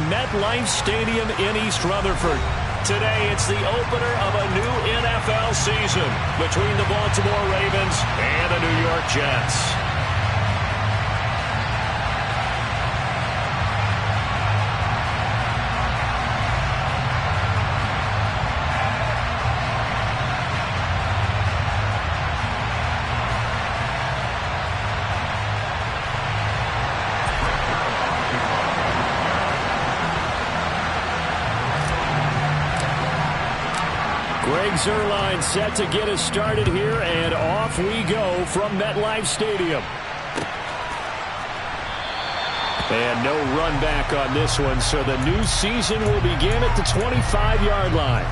MetLife Stadium in East Rutherford. Today, it's the opener of a new NFL season between the Baltimore Ravens and the New York Jets. Zerline set to get us started here, and off we go from MetLife Stadium. And no run back on this one, so the new season will begin at the 25-yard line.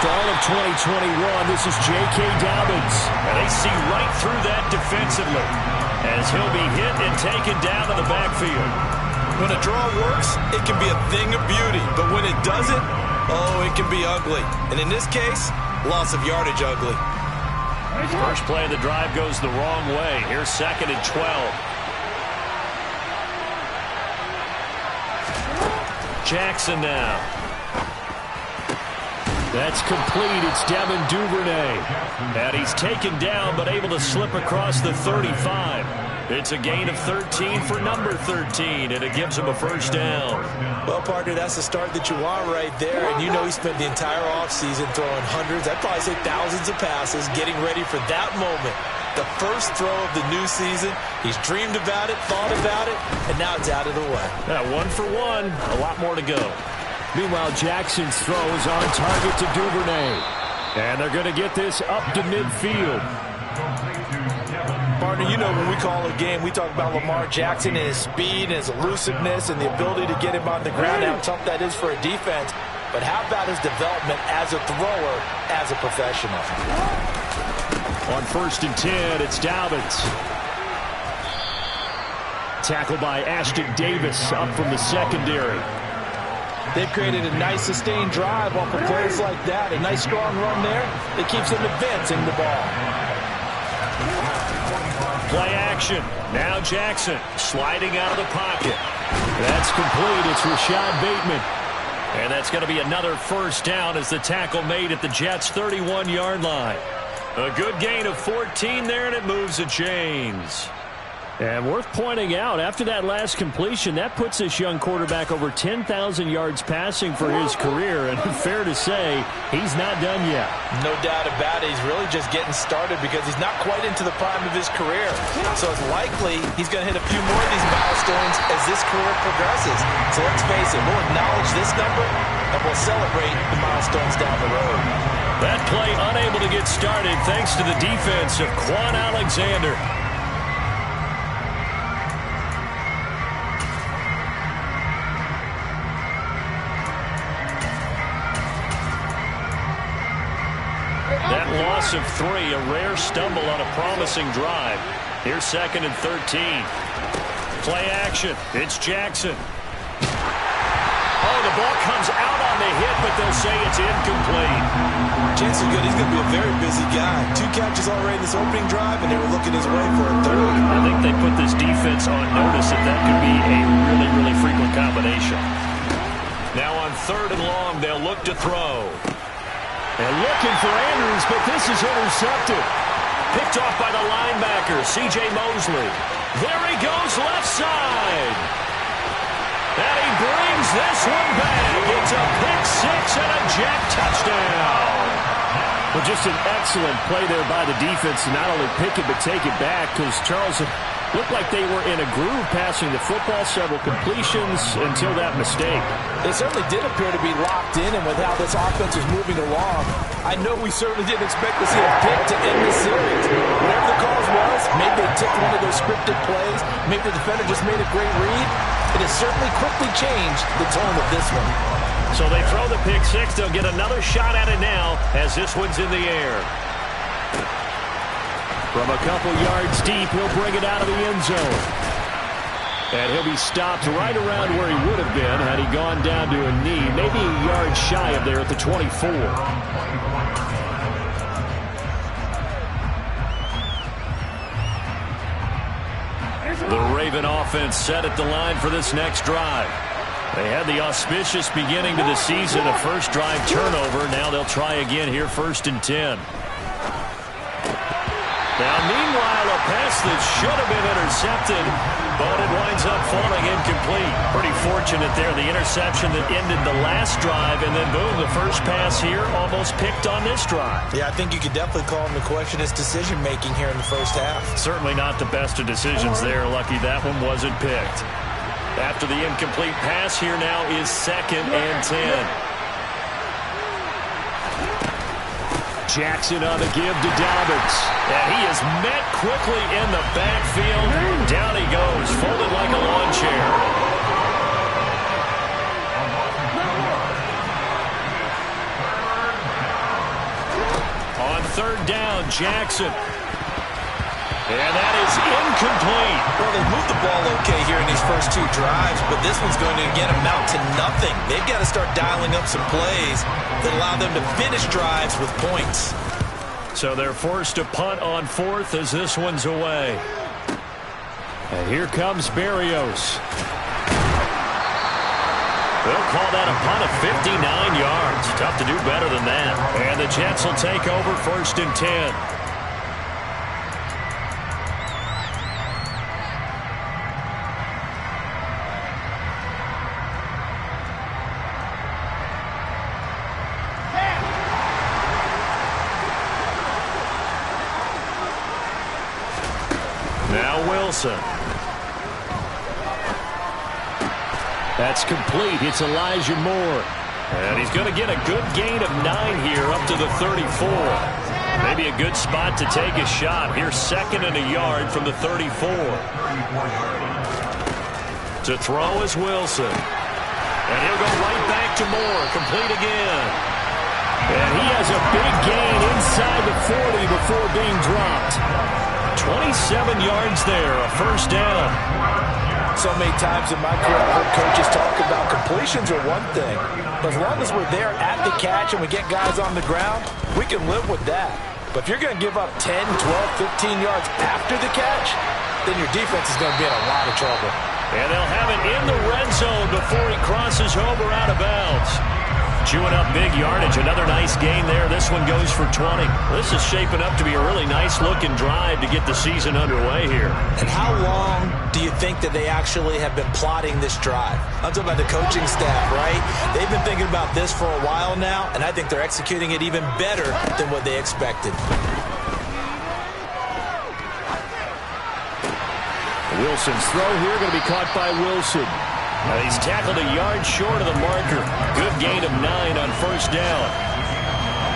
All of 2021, this is J.K. Dobbins. And they see right through that defensively as he'll be hit and taken down in the backfield. When a draw works, it can be a thing of beauty. But when it doesn't, oh, it can be ugly. And in this case, loss of yardage ugly. First play of the drive goes the wrong way. Here's 2nd and 12. Jackson now. That's complete. It's Devin Duvernay. And he's taken down, but able to slip across the 35. It's a gain of 13 for number 13, and it gives him a first down. Well, partner, that's the start that you want right there. And you know he spent the entire offseason throwing hundreds, I'd probably say thousands of passes, getting ready for that moment. The first throw of the new season. He's dreamed about it, thought about it, and now it's out of the way. Yeah, 1 for 1. A lot more to go. Meanwhile, Jackson's throw is on target to Duvernay. And they're going to get this up to midfield. Partner, you know when we call a game, we talk about Lamar Jackson and his speed and his elusiveness and the ability to get him on the ground, how tough that is for a defense. But how about his development as a thrower, as a professional? On 1st and 10, it's Dobbins. Tackled by Ashton Davis up from the secondary. They've created a nice sustained drive off of plays like that. A nice strong run there that keeps them advancing the ball. Play action. Now Jackson sliding out of the pocket. That's complete. It's Rashad Bateman. And that's going to be another first down as the tackle made at the Jets' 31-yard line. A good gain of 14 there, and it moves the chains. And worth pointing out, after that last completion, that puts this young quarterback over 10,000 yards passing for his career. And fair to say, he's not done yet. No doubt about it. He's really just getting started because he's not quite into the prime of his career. So it's likely he's going to hit a few more of these milestones as this career progresses. So let's face it, we'll acknowledge this number and we'll celebrate the milestones down the road. That play unable to get started thanks to the defense of Quan Alexander. That loss of 3, a rare stumble on a promising drive. Here's 2nd and 13. Play action. It's Jackson. Oh, the ball comes out on the hit, but they'll say it's incomplete. Chance is good. He's going to be a very busy guy. 2 catches already in this opening drive, and they were looking his way for a 3rd. I think they put this defense on notice that that could be a really, really frequent combination. Now on 3rd and long, they'll look to throw. And looking for Andrews, but this is intercepted. Picked off by the linebacker, C.J. Mosley. There he goes, left side. And he brings this one back. It's a pick 6 and a Jet touchdown. Well, just an excellent play there by the defense to not only pick it but take it back, because Charles looked like they were in a groove passing the football, several completions until that mistake. They certainly did appear to be locked in, and with how this offense was moving along, I know we certainly didn't expect to see a pick to end the series. Whatever the cause was, maybe they took one of those scripted plays, Maybe the defender just made a great read. It has certainly quickly changed the tone of this one. So they throw the pick six. They'll get another shot at it now as this one's in the air. From a couple yards deep, he'll bring it out of the end zone. And he'll be stopped right around where he would have been had he gone down to a knee, maybe a yard shy of there at the 24. The Raven offense set at the line for this next drive. They had the auspicious beginning to the season, a first drive turnover. Now they'll try again here, 1st and 10. Now, meanwhile, a pass that should have been intercepted, but it winds up falling incomplete. Pretty fortunate there, the interception that ended the last drive, and then boom, the first pass here almost picked on this drive. Yeah, I think you could definitely call him to question his decision-making here in the first half. Certainly not the best of decisions there. Lucky that one wasn't picked. After the incomplete pass, here now is 2nd and 10. Jackson on the give to Dobbins. And he is met quickly in the backfield. Down he goes, folded like a lawn chair. On 3rd down, Jackson. And that is incomplete. Well, they moved the ball okay here in these first 2 drives, but this one's going to again amount to nothing. They've got to start dialing up some plays that allow them to finish drives with points. So they're forced to punt on 4th as this one's away. And here comes Berrios. They'll call that a punt of 59 yards. Tough to do better than that. And the Jets will take over 1st and 10. Now Wilson. That's complete. It's Elijah Moore. And he's going to get a good gain of 9 here up to the 34. Maybe a good spot to take a shot. Here's 2nd and a yard from the 34. To throw is Wilson. And he'll go right back to Moore. Complete again. And he has a big gain inside the 40 before being dropped. 27 yards there, a 1st down. So many times in my career, I've heard coaches talk about completions are one thing. But as long as we're there at the catch and we get guys on the ground, we can live with that. But if you're going to give up 10, 12, 15 yards after the catch, then your defense is going to be in a lot of trouble. And they'll have it in the red zone before he crosses over out of bounds. Chewing up big yardage. Another nice gain there. This one goes for 20. This is shaping up to be a really nice-looking drive to get the season underway here. And how long do you think that they actually have been plotting this drive? I'm talking about the coaching staff, right? They've been thinking about this for a while now, and I think they're executing it even better than what they expected. Wilson's throw here going to be caught by Wilson. He's tackled a yard short of the marker. Good gain of 9 on 1st down.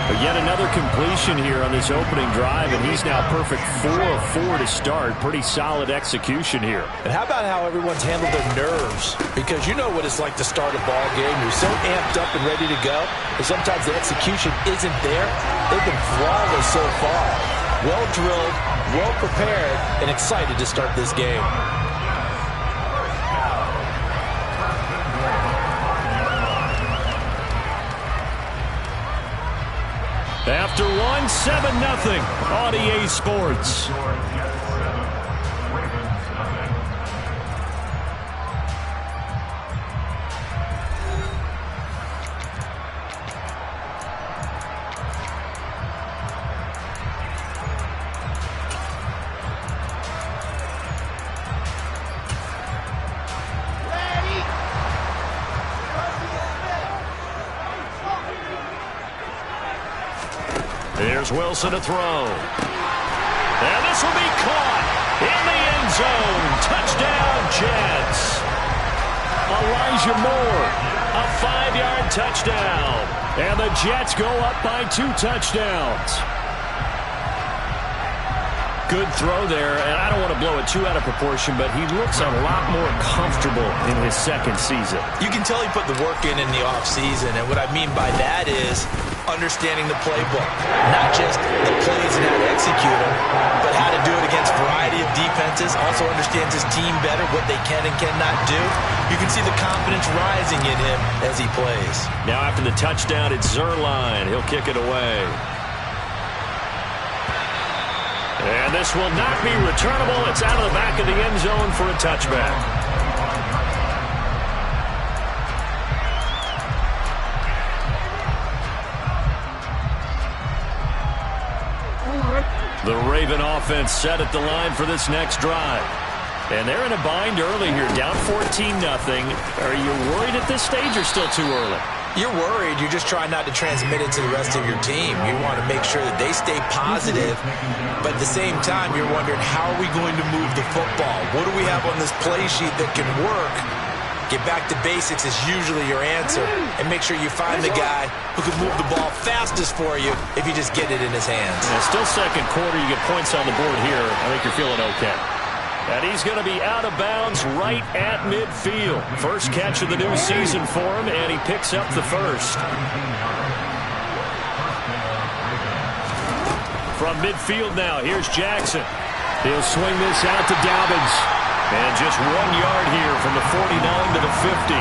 But yet another completion here on this opening drive, and he's now perfect 4 of 4 to start. Pretty solid execution here. And how about how everyone's handled their nerves? Because you know what it's like to start a ball game. You're so amped up and ready to go, and sometimes the execution isn't there. They've been flawless so far. Well drilled, well prepared, and excited to start this game. After one, 7-0 on EA Sports. Here's Wilson to throw. And this will be caught in the end zone. Touchdown, Jets. Elijah Moore, a 5-yard touchdown. And the Jets go up by 2 touchdowns. Good throw there, and I don't want to blow it too out of proportion, but he looks a lot more comfortable in his second season. You can tell he put the work in the offseason, and what I mean by that is understanding the playbook. Not just the plays and how to execute them, but how to do it against a variety of defenses. Also understands his team better, what they can and cannot do. You can see the confidence rising in him as he plays. Now after the touchdown, it's Zerline. He'll kick it away. And this will not be returnable. It's out of the back of the end zone for a touchback. The Raven offense set at the line for this next drive. And they're in a bind early here, down 14-0. Are you worried at this stage or still too early? You're worried. You're just trying not to transmit it to the rest of your team. You want to make sure that they stay positive, but at the same time, you're wondering, how are we going to move the football? What do we have on this play sheet that can work? Get back to basics is usually your answer, and make sure you find the guy who can move the ball fastest for you if you just get it in his hands. Yeah, still second quarter. You get points on the board here. I think you're feeling okay. And he's going to be out of bounds right at midfield. First catch of the new season for him, and he picks up the first. From midfield now, here's Jackson. He'll swing this out to Dobbins. And just 1 yard here from the 49 to the 50.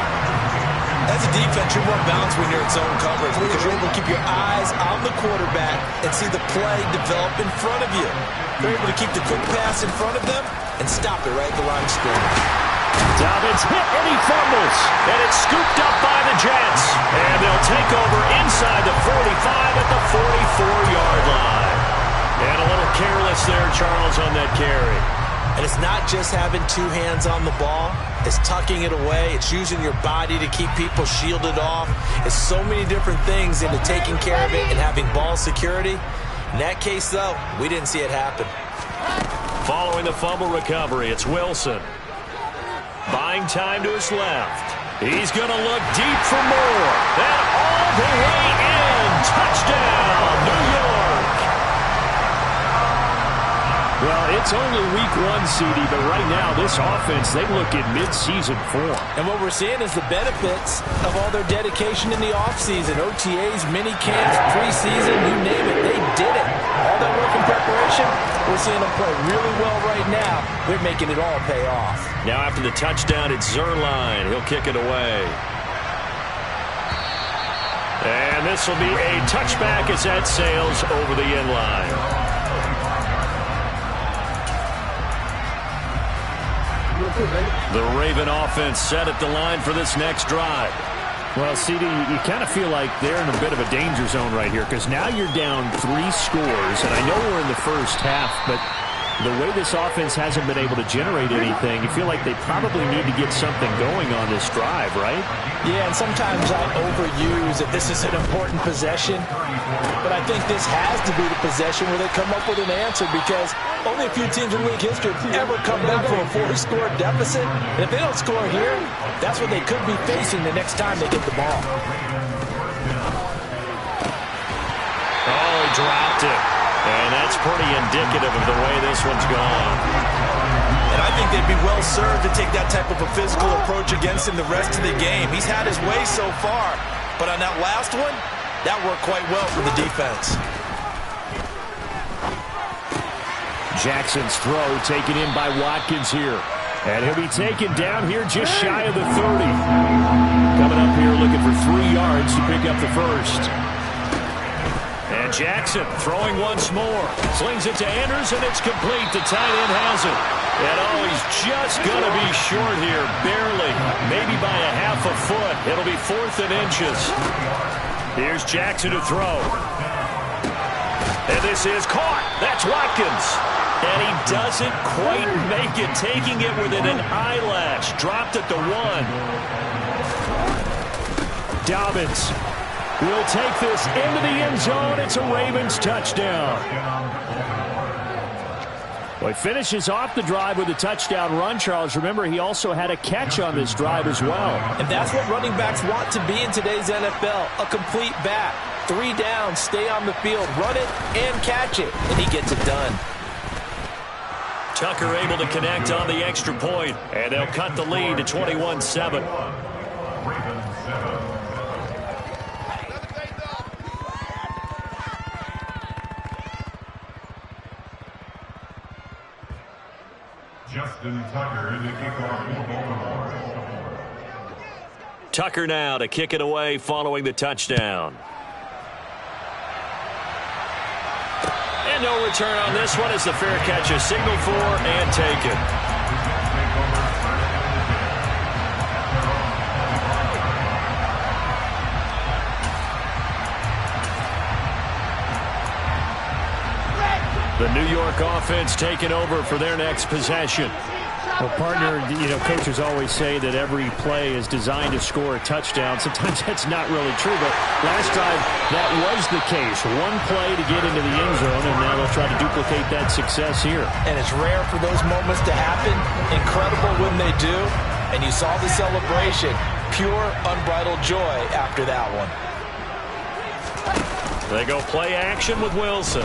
As a defense, you're more balanced when you're in zone coverage because you're able to keep your eyes on the quarterback and see the play develop in front of you. You're able to keep the quick pass in front of them and stop it right at the line of scrimmage. Dobbins hit and he fumbles. And it's scooped up by the Jets. And they'll take over inside the 45 at the 44-yard line. And a little careless there, Charles, on that carry. And it's not just having two hands on the ball. It's tucking it away. It's using your body to keep people shielded off. It's so many different things into taking care of it and having ball security. In that case, though, we didn't see it happen. Following the fumble recovery, it's Wilson. Buying time to his left. He's going to look deep for more. And all the way in. Touchdown, New York. Well, it's only week 1, CD, but right now this offense, they look in mid-season form. And what we're seeing is the benefits of all their dedication in the offseason. OTAs, mini camps, preseason, you name it, they did it. All that work in preparation, we're seeing them play really well right now. They're making it all pay off. Now after the touchdown, it's Zerline. He'll kick it away. And this will be a touchback as that sails over the end line. The Raven offense set at the line for this next drive. Well, CD, you kind of feel like they're in a bit of a danger zone right here because now you're down 3 scores, and I know we're in the first half, but the way this offense hasn't been able to generate anything, you feel like they probably need to get something going on this drive, right? Yeah, and sometimes I overuse that this is an important possession, but I think this has to be the possession where they come up with an answer because only a few teams in league history have ever come back from a 4-score deficit. And if they don't score here, that's what they could be facing the next time they get the ball. Oh, he dropped it. And that's pretty indicative of the way this one's gone. And I think they'd be well served to take that type of a physical approach against him the rest of the game. He's had his way so far, but on that last one, that worked quite well for the defense. Jackson's throw taken in by Watkins here. And he'll be taken down here just shy of the 30. Coming up here looking for 3 yards to pick up the first. And Jackson throwing once more. Slings it to Anders, and it's complete. The tight end has it. And oh, he's just going to be short here, barely. Maybe by a half a foot. It'll be 4th and inches. Here's Jackson to throw. And this is caught. That's Watkins. And he doesn't quite make it, taking it within an eyelash. Dropped at the 1. Dobbins will take this into the end zone. It's a Ravens touchdown. Well, he finishes off the drive with a touchdown run, Charles. Remember, he also had a catch on this drive as well. And that's what running backs want to be in today's NFL, a complete back. 3 down, stay on the field, run it, and catch it. And he gets it done. Tucker able to connect on the extra point, and they'll cut the lead to 21-7. Justin Tucker in the kickoff. Tucker now to kick it away following the touchdown. And no return on this one as the fair catch is signaled for and taken. The New York offense taking over for their next possession. Well, partner, coaches always say that every play is designed to score a touchdown. Sometimes that's not really true, but last time that was the case. One play to get into the end zone, and now they'll try to duplicate that success here. And it's rare for those moments to happen. Incredible when they do. And you saw the celebration. Pure, unbridled joy after that one. They go play action with Wilson.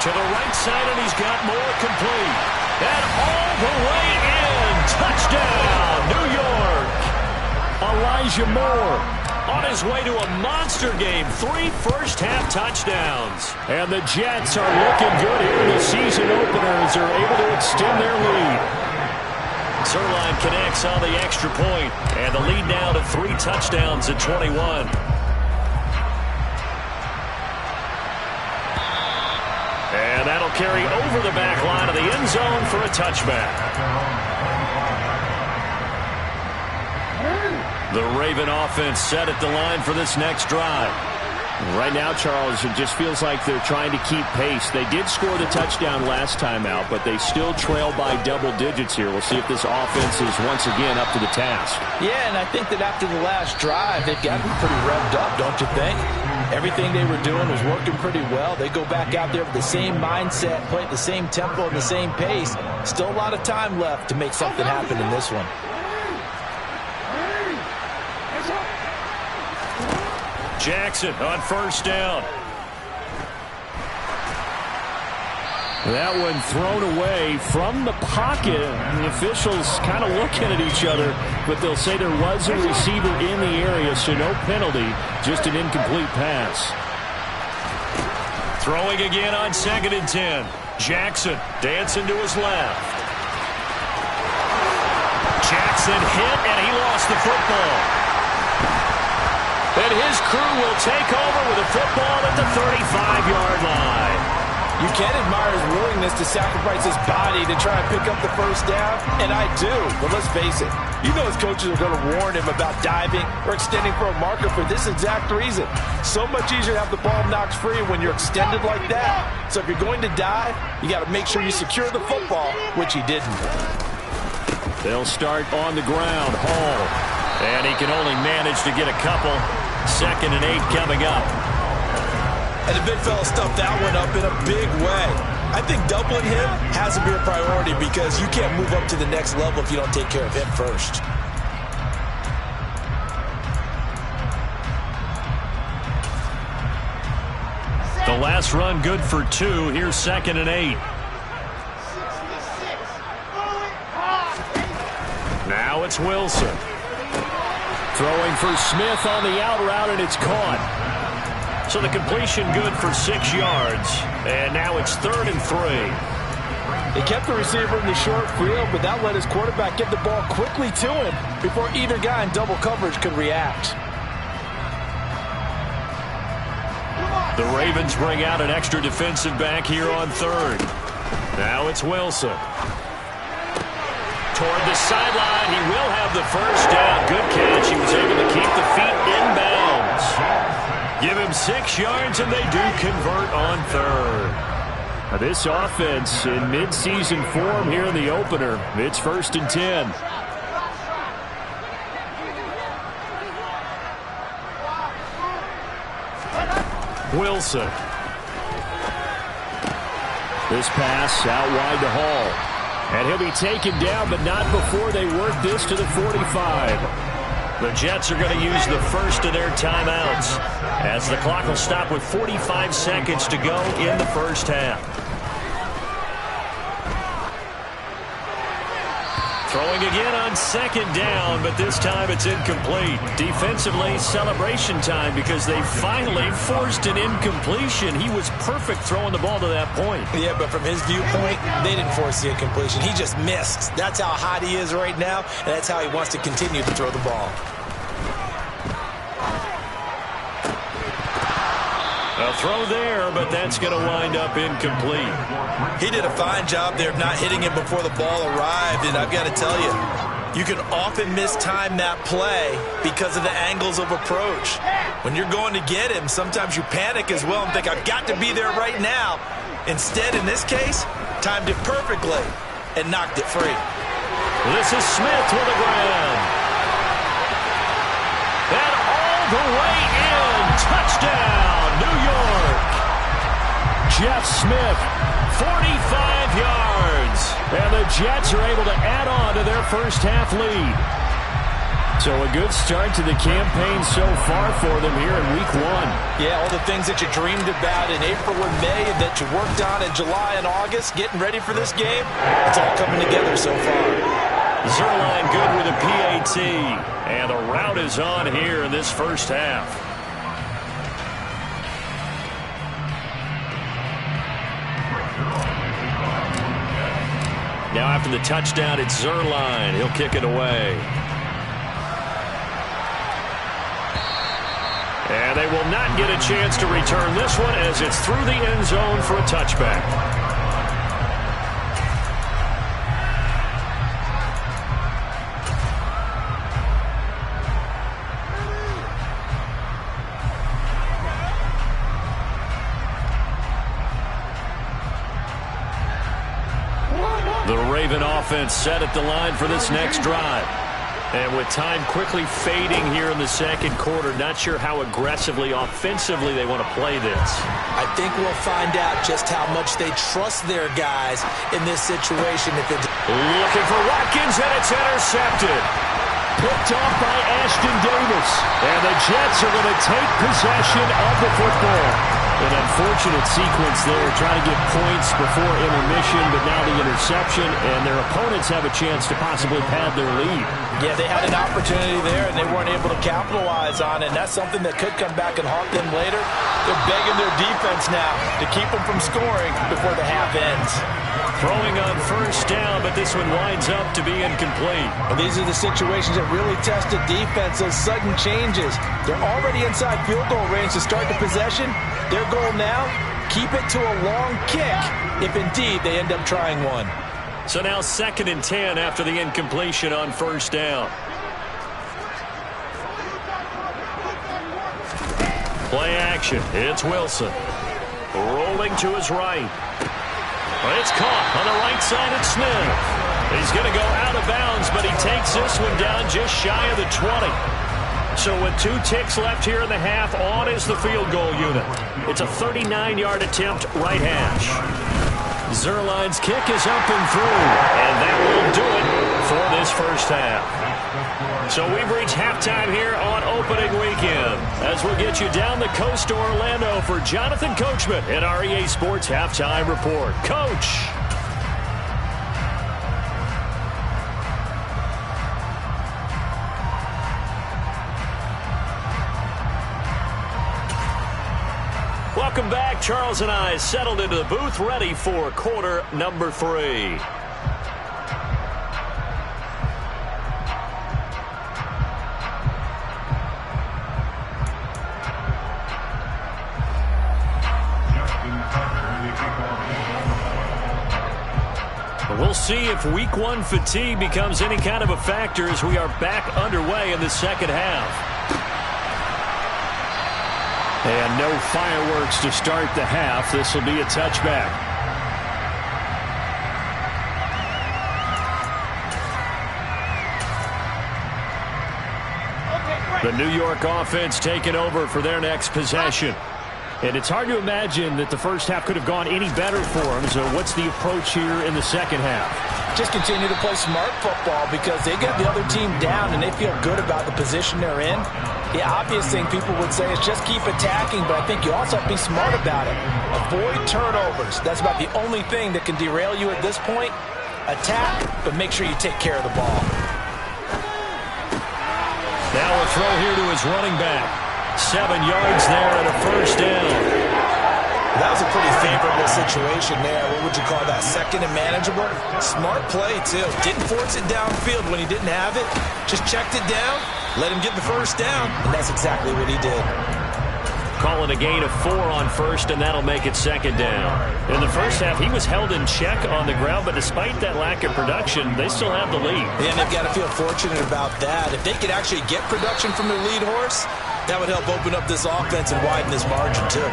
To the right side, and he's got more complete. And all the way in. Touchdown, New York. Elijah Moore on his way to a monster game. 3 first-half touchdowns. And the Jets are looking good here in the season opener as they're able to extend their lead. Zerline connects on the extra point, and the lead now to 3 touchdowns at 21. And that'll carry over the back line of the end zone for a touchback. The Raven offense set at the line for this next drive. Right now, Charles, it just feels like they're trying to keep pace. They did score the touchdown last time out, but they still trail by double digits here. We'll see if this offense is once again up to the task. Yeah, and I think that after the last drive, they've got to be pretty revved up, don't you think? Everything they were doing was working pretty well. They go back out there with the same mindset, play at the same tempo and the same pace. Still a lot of time left to make something happen in this one. Jackson on first down. That one thrown away from the pocket. The officials kind of looking at each other, but they'll say there was a receiver in the area, so no penalty, just an incomplete pass. Throwing again on 2nd and 10. Jackson dancing to his left. Jackson hit, and he lost the football. And his crew will take over with a football at the 35-yard line. You can admire his willingness to sacrifice his body to try and pick up the first down, and I do. But let's face it, you know his coaches are going to warn him about diving or extending for a marker for this exact reason. So much easier to have the ball knocked free when you're extended like that. So if you're going to dive, you got to make sure you secure the football, which he didn't. They'll start on the ground. Hall. And he can only manage to get a couple. 2nd and 8 coming up. And the big fella stuffed that one up in a big way. I think doubling him has to be a priority because you can't move up to the next level if you don't take care of him first. The last run good for 2. Here's 2nd and 8. Now it's Wilson. Throwing for Smith on the out route, and it's caught. So the completion good for 6 yards. And now it's 3rd and 3. They kept the receiver in the short field, but that let his quarterback get the ball quickly to him before either guy in double coverage could react. The Ravens bring out an extra defensive back here on 3rd. Now it's Wilson. Toward the sideline, he will have the first down. Good catch. He was able to keep the feet inbounds. Give him 6 yards, and they do convert on 3rd. Now this offense in midseason form here in the opener. It's 1st and 10. Wilson. This pass out wide to Hall. And he'll be taken down, but not before they work this to the 45. The Jets are going to use the first of their timeouts as the clock will stop with 45 seconds to go in the first half. Throwing again on second down, but this time it's incomplete. Defensively, celebration time because they finally forced an incompletion. He was perfect throwing the ball to that point. Yeah, but from his viewpoint, they didn't force the incompletion. He just missed. That's how hot he is right now, and that's how he wants to continue to throw the ball. A throw there, but that's going to wind up incomplete. He did a fine job there of not hitting it before the ball arrived, and I've got to tell you, you can often mistime that play because of the angles of approach. When you're going to get him, sometimes you panic as well and think, I've got to be there right now. Instead, in this case, timed it perfectly and knocked it free. This is Smith with a grab. And all the way in. Touchdown, New York. Jeff Smith, 45 yards. And the Jets are able to add on to their first half lead. So a good start to the campaign so far for them here in week 1. Yeah, all the things that you dreamed about in April and May and that you worked on in July and August, getting ready for this game, it's all coming together so far. Zerline good with a PAT. And the route is on here in this first half. Now after the touchdown, it's Zerline. He'll kick it away. And they will not get a chance to return this one as it's through the end zone for a touchback. The Raven offense set at the line for this next drive. And with time quickly fading here in the second quarter, not sure how aggressively, offensively they want to play this. I think we'll find out just how much they trust their guys in this situation. Looking for Watkins, and it's intercepted. Picked off by Ashton Davis. And the Jets are going to take possession of the football. An unfortunate sequence there, trying to get points before intermission, but now the interception, and their opponents have a chance to possibly pad their lead. Yeah, they had an opportunity there, and they weren't able to capitalize on it, and that's something that could come back and haunt them later. They're begging their defense now to keep them from scoring before the half ends. Throwing on first down, but this one winds up to be incomplete. And these are the situations that really test a defense, those sudden changes. They're already inside field goal range to start the possession. Their goal now, keep it to a long kick if indeed they end up trying one. So now 2nd and 10 after the incompletion on first down. Play action. It's Wilson. Rolling to his right. It's caught on the right side of Smith. He's going to go out of bounds, but he takes this one down just shy of the 20. So with 2 ticks left here in the half, on is the field goal unit. It's a 39-yard attempt, right hash. Zerline's kick is up and through, and that will do it for this first half. So we've reached halftime here on opening weekend, as we'll get you down the coast to Orlando for Jonathan Coachman in our EA Sports Halftime Report. Coach. Welcome back. Charles and I settled into the booth, ready for quarter number 3. We'll see if week 1 fatigue becomes any kind of a factor as we are back underway in the second half. And no fireworks to start the half. This will be a touchback. The New York offense taking over for their next possession. And it's hard to imagine that the first half could have gone any better for them. So what's the approach here in the second half? Just continue to play smart football because they get the other team down and they feel good about the position they're in. The obvious thing people would say is just keep attacking, but I think you also have to be smart about it. Avoid turnovers. That's about the only thing that can derail you at this point. Attack, but make sure you take care of the ball. Now a throw here to his running back. 7 yards there and a first down. That was a pretty favorable situation there. What would you call that? Second and manageable? Smart play, too. Didn't force it downfield when he didn't have it. Just checked it down, let him get the first down, and that's exactly what he did. Call it a gain of 4 on first, and that'll make it second down. In the first half, he was held in check on the ground, but despite that lack of production, they still have the lead. And they've got to feel fortunate about that. If they could actually get production from their lead horse, that would help open up this offense and widen this margin, too.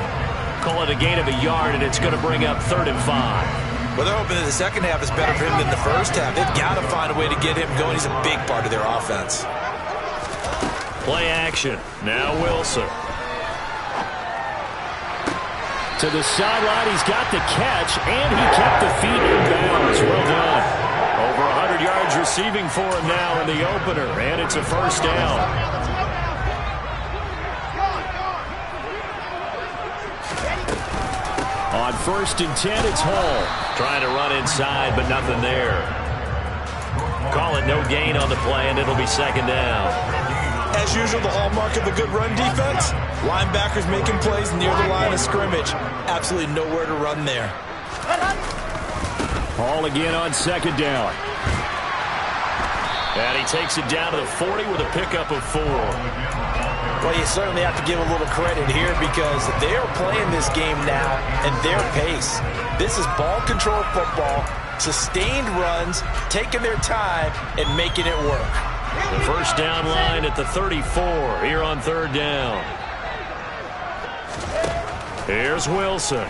Call it a gain of a yard, and it's going to bring up 3rd and 5. Well, they're hoping that the second half is better for him than the first half. They've got to find a way to get him going. He's a big part of their offense. Play action. Now Wilson. To the sideline, he's got the catch, and he kept the feet in bounds. Well done. Over 100 yards receiving for him now in the opener, and it's a first down. On 1st and 10, it's Hall. Trying to run inside, but nothing there. Call it no gain on the play, and it'll be second down. As usual, the hallmark of a good run defense, linebackers making plays near the line of scrimmage. Absolutely nowhere to run there. Hall again on 2nd down. And he takes it down to the 40 with a pickup of 4. Well, you certainly have to give a little credit here because they are playing this game now at their pace. This is ball control football, sustained runs, taking their time, and making it work. The first down line at the 34 here on 3rd down. Here's Wilson.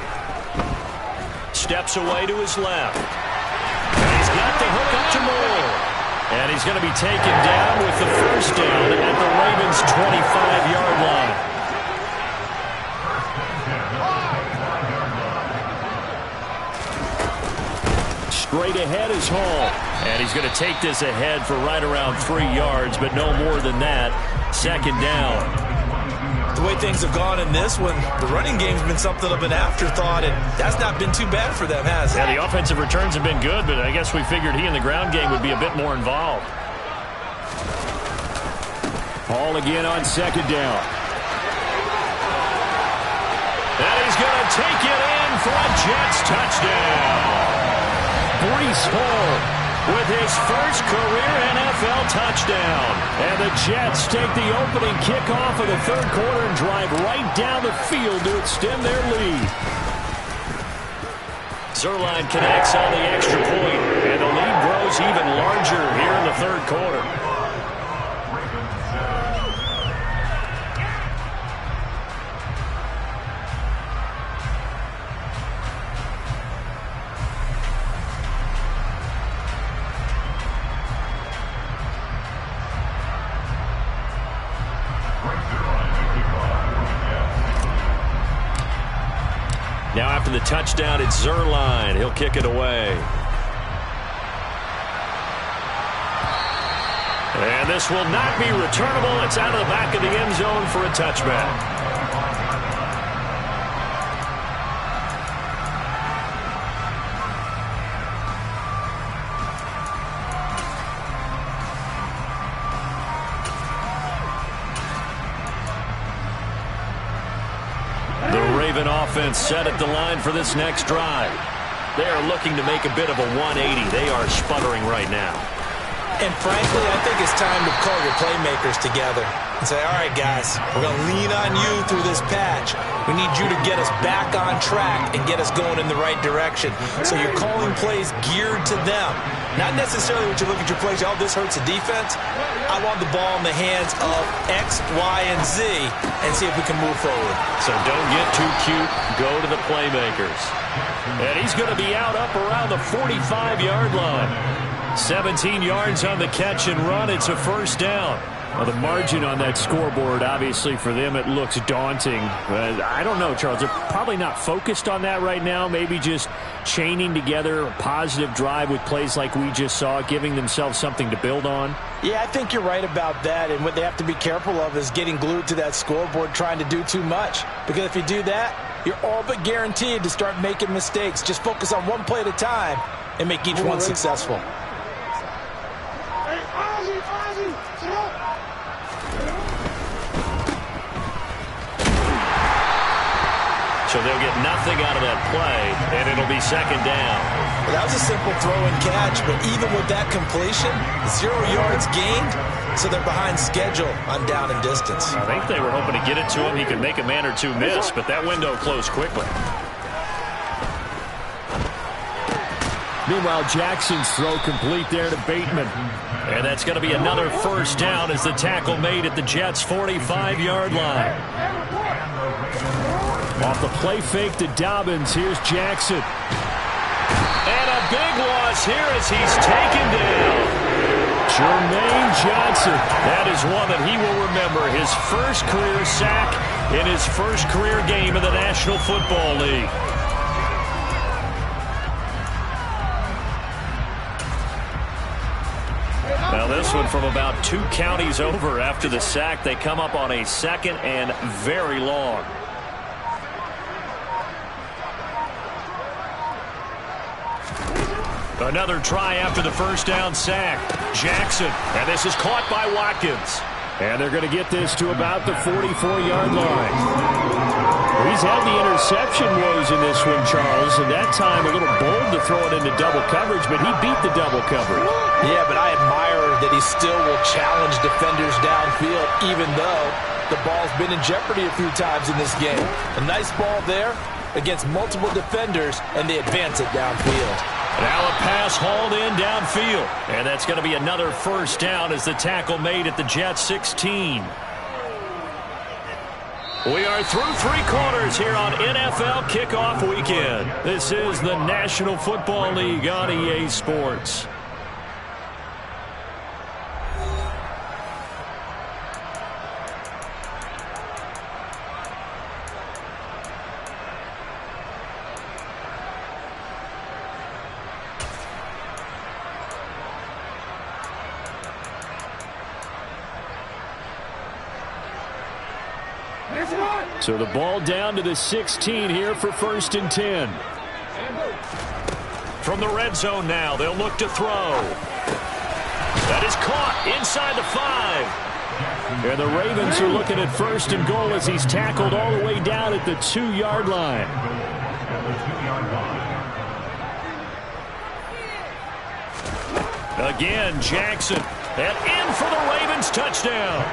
Steps away to his left. And he's got the hook up to Moore. And he's going to be taken down with the first down at the Ravens' 25-yard line. Straight ahead is Hall. And he's going to take this ahead for right around 3 yards, but no more than that. Second down. The way things have gone in this one, the running game's been something of an afterthought, and that's not been too bad for them, has it? Yeah, the offensive returns have been good, but I guess we figured he in the ground game would be a bit more involved. Hall again on 2nd down. And he's going to take it in for a Jets touchdown. Breece Hall with his first career NFL touchdown. And the Jets take the opening kickoff of the 3rd quarter and drive right down the field to extend their lead. Zerline connects on the extra point, and the lead grows even larger here in the 3rd quarter. Now after the touchdown, it's Zerline. He'll kick it away. And this will not be returnable. It's out of the back of the end zone for a touchback. Offense set at the line for this next drive. They are looking to make a bit of a 180. They are sputtering right now. And frankly, I think it's time to call your playmakers together and say, all right, guys, we're going to lean on you through this patch. We need you to get us back on track and get us going in the right direction. So you're calling plays geared to them. Not necessarily when you look at your plays, oh, this hurts the defense. I want the ball in the hands of X, Y, and Z and see if we can move forward. So don't get too cute. Go to the playmakers. And he's going to be out up around the 45-yard line. 17 yards on the catch and run. It's a first down. Well, the margin on that scoreboard, obviously, for them, it looks daunting. But I don't know, Charles. They're probably not focused on that right now. Maybe just chaining together a positive drive with plays like we just saw, giving themselves something to build on. Yeah, I think you're right about that. And what they have to be careful of is getting glued to that scoreboard trying to do too much. Because if you do that, you're all but guaranteed to start making mistakes. Just focus on one play at a time and make each one successful. So they'll get nothing out of that play, and it'll be second down. Well, that was a simple throw and catch, but even with that completion, 0 yards gained, so they're behind schedule on down and distance. I think they were hoping to get it to him. He could make a man or two miss, but that window closed quickly. Meanwhile, Jackson's throw complete there to Bateman. And that's going to be another first down as the tackle made at the Jets' 45-yard line. Off the play fake to Dobbins. Here's Jackson. And a big loss here as he's taken down. Jermaine Johnson. That is one that he will remember. His first career sack in his first career game in the National Football League. Now this one from about 2 counties over after the sack. They come up on a second and very long. Another try after the first down sack. Jackson, and this is caught by Watkins. And they're going to get this to about the 44-yard line. He's had the interception woes in this one, Charles, and that time a little bold to throw it into double coverage, but he beat the double coverage. Yeah, but I admire that he still will challenge defenders downfield, even though the ball's been in jeopardy a few times in this game. A nice ball there against multiple defenders, and they advance it downfield. Now a pass hauled in downfield. And that's going to be another first down as the tackle made at the Jets' 16. We are through 3 quarters here on NFL Kickoff Weekend. This is the National Football League on EA Sports. So the ball down to the 16 here for 1st and 10. From the red zone now, they'll look to throw. That is caught inside the 5. And the Ravens are looking at 1st and goal as he's tackled all the way down at the 2-yard line. Again, Jackson. And in for the Ravens touchdown.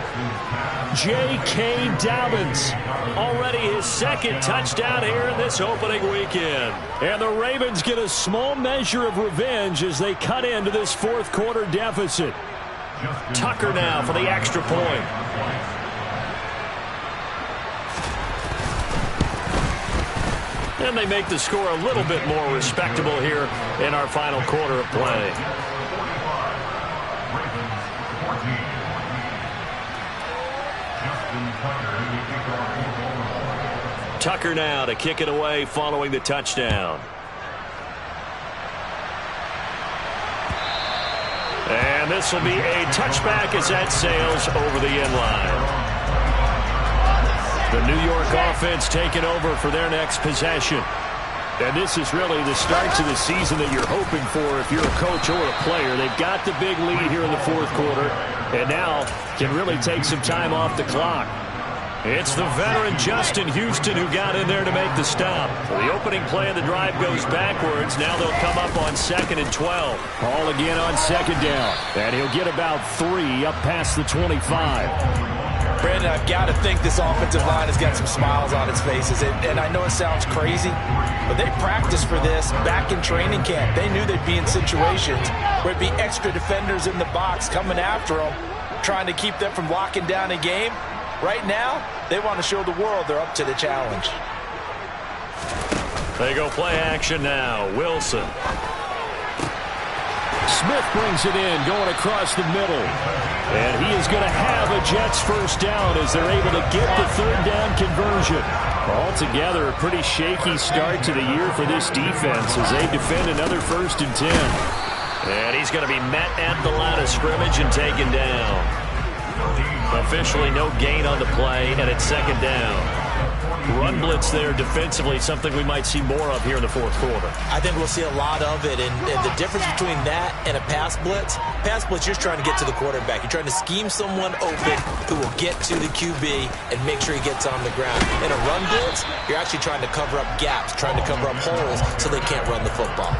J.K. Dobbins. Already his 2nd touchdown here in this opening weekend. And the Ravens get a small measure of revenge as they cut into this 4th quarter deficit. Tucker now for the extra point. And they make the score a little bit more respectable here in our final quarter of play. Tucker now to kick it away following the touchdown. And this will be a touchback as that sails over the end line. The New York offense taking over for their next possession. And this is really the start to the season that you're hoping for if you're a coach or a player. They've got the big lead here in the 4th quarter and now can really take some time off the clock. It's the veteran Justin Houston who got in there to make the stop. So the opening play of the drive goes backwards. Now they'll come up on 2nd and 12. Ball again on 2nd down. And he'll get about 3 up past the 25. Brandon, I've got to think this offensive line has got some smiles on its faces. And I know it sounds crazy, but they practiced for this back in training camp. They knew they'd be in situations where it'd be extra defenders in the box coming after them, trying to keep them from locking down a game. Right now, they want to show the world they're up to the challenge. They go play action now. Wilson. Smith brings it in, going across the middle. And he is going to have a Jets first down as they're able to get the third down conversion. Altogether, a pretty shaky start to the year for this defense as they defend another 1st and 10. And he's going to be met at the line of scrimmage and taken down. Officially no gain on the play, and it's 2nd down. Run blitz there defensively, something we might see more of here in the 4th quarter. I think we'll see a lot of it, and the difference between that and a pass blitz, you're just trying to get to the quarterback. You're trying to scheme someone open who will get to the QB and make sure he gets on the ground. In a run blitz, you're actually trying to cover up gaps, trying to cover up holes so they can't run the football.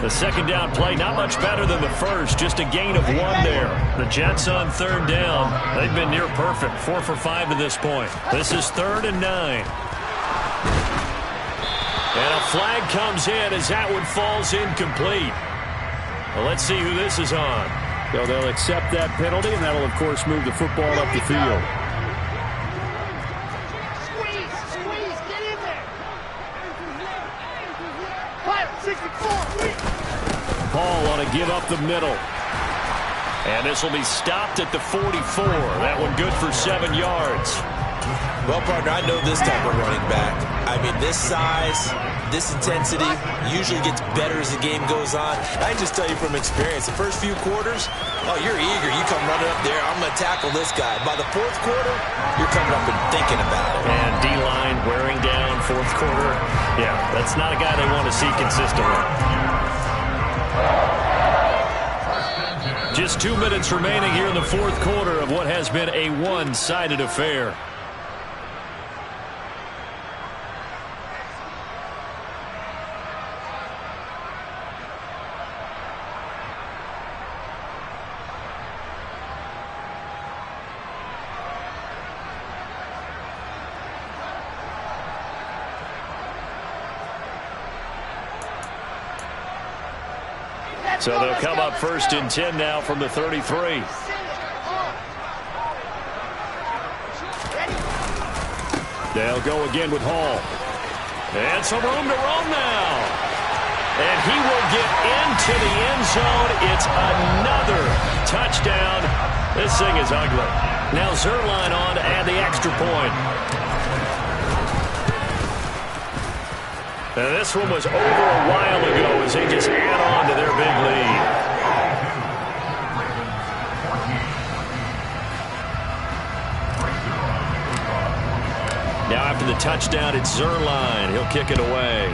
The 2nd down play, not much better than the first, just a gain of 1 there. The Jets on 3rd down. They've been near perfect, 4 for 5 to this point. This is 3rd and 9. And a flag comes in as that one falls incomplete. Well, let's see who this is on. So they'll accept that penalty, and that'll, of course, move the football up the field. Squeeze, get in there. Paul on a give up the middle. And this will be stopped at the 44. That one good for 7 yards. Well, partner, I know this type of running back. I mean, this size, this intensity usually gets better as the game goes on. I can just tell you from experience, the first few quarters, oh, you're eager. You come running up there, I'm going to tackle this guy. By the 4th quarter, you're coming up and thinking about it. And D-line wearing down 4th quarter. Yeah, that's not a guy they want to see consistently. Just 2 minutes remaining here in the 4th quarter of what has been a one-sided affair. So they'll come up 1st and 10 now from the 33. They'll go again with Hall. And some room to roam now. And he will get into the end zone. It's another touchdown. This thing is ugly. Now Zerline on to add the extra point. And this one was over a while ago as they just add on to their big lead. Now after the touchdown, it's Zerline. He'll kick it away.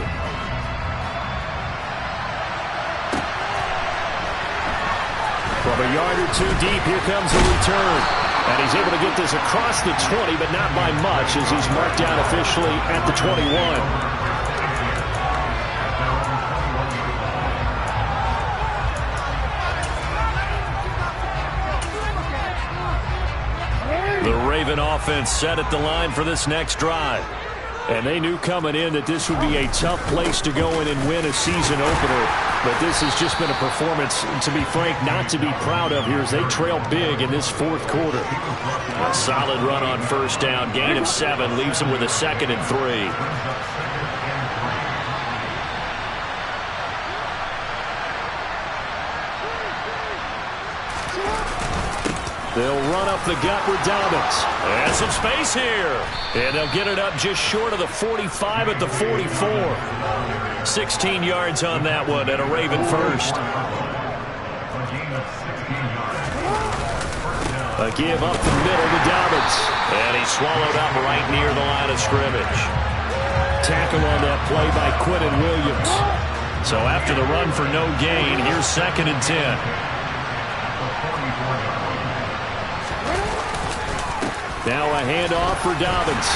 From a yard or 2 deep, here comes the return. And he's able to get this across the 20, but not by much as he's marked down officially at the 21. The Raven offense set at the line for this next drive. And they knew coming in that this would be a tough place to go in and win a season opener. But this has just been a performance, to be frank, not to be proud of here as they trail big in this 4th quarter. A solid run on 1st down. Gain of 7 leaves them with a 2nd and 3. They'll run up the gut with Dobbins. And some space here. And they'll get it up just short of the 45 at the 44. 16 yards on that one and a Raven first. A give up the middle to Dobbins. And he's swallowed up right near the line of scrimmage. Tackle on that play by Quinton Williams. So after the run for no gain, here's 2nd and 10. Now a handoff for Dobbins.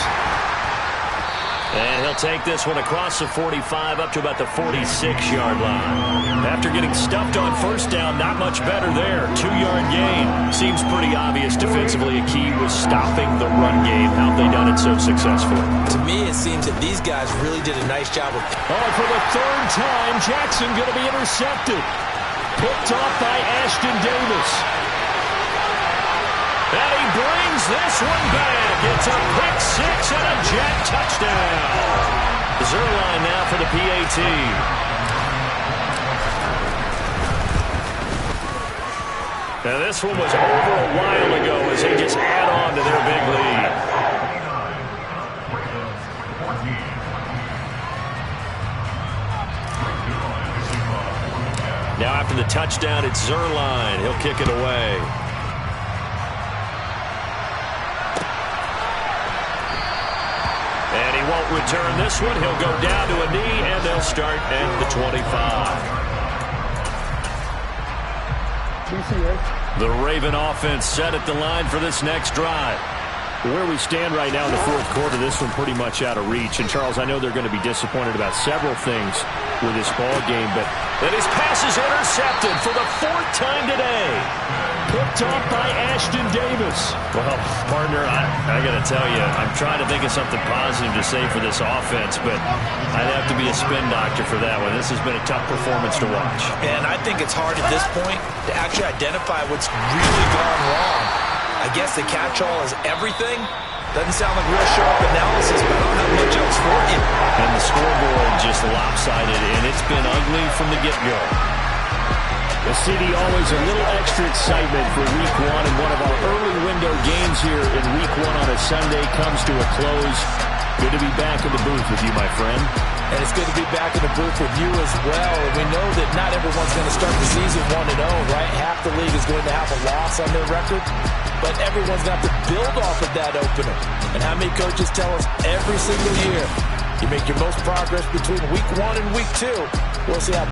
And he'll take this one across the 45 up to about the 46-yard line. After getting stuffed on 1st down, not much better there. 2-yard gain. Seems pretty obvious defensively a key was stopping the run game. How have they done it so successfully? To me, it seems that these guys really did a nice job of... Oh, for the 3rd time, Jackson going to be intercepted. Picked off by Ashton Davis. And he brings this one back. It's a pick 6 and a Jet touchdown. Zerline now for the PAT. Now this one was over a while ago as they just add on to their big lead. Now after the touchdown, it's Zerline. He'll kick it away. And he won't return this one. He'll go down to a knee, and they'll start at the 25. The Raven offense set at the line for this next drive. Where we stand right now in the fourth quarter, this one pretty much out of reach. And, Charles, I know they're going to be disappointed about several things with this ball game, but then his pass is intercepted for the fourth time today. Picked off by Ashton Davis. Well, partner, I got to tell you, I'm trying to think of something positive to say for this offense, but I'd have to be a spin doctor for that one. This has been a tough performance to watch. And I think it's hard at this point to actually identify what's really gone wrong. I guess the catch-all is everything. Doesn't sound like real sharp analysis, but I don't have much else for you. And the scoreboard just lopsided, and it's been ugly from the get-go. The CD always a little extra excitement for Week 1, and one of our early window games here in Week 1 on a Sunday comes to a close. Good to be back in the booth with you, my friend. And it's good to be back in the booth with you as well. And we know that not everyone's going to start the season 1-0, right? Half the league is going to have a loss on their record. But everyone's got to build off of that opener. And how many coaches tell us every single year, you make your most progress between Week 1 and Week 2. We'll see how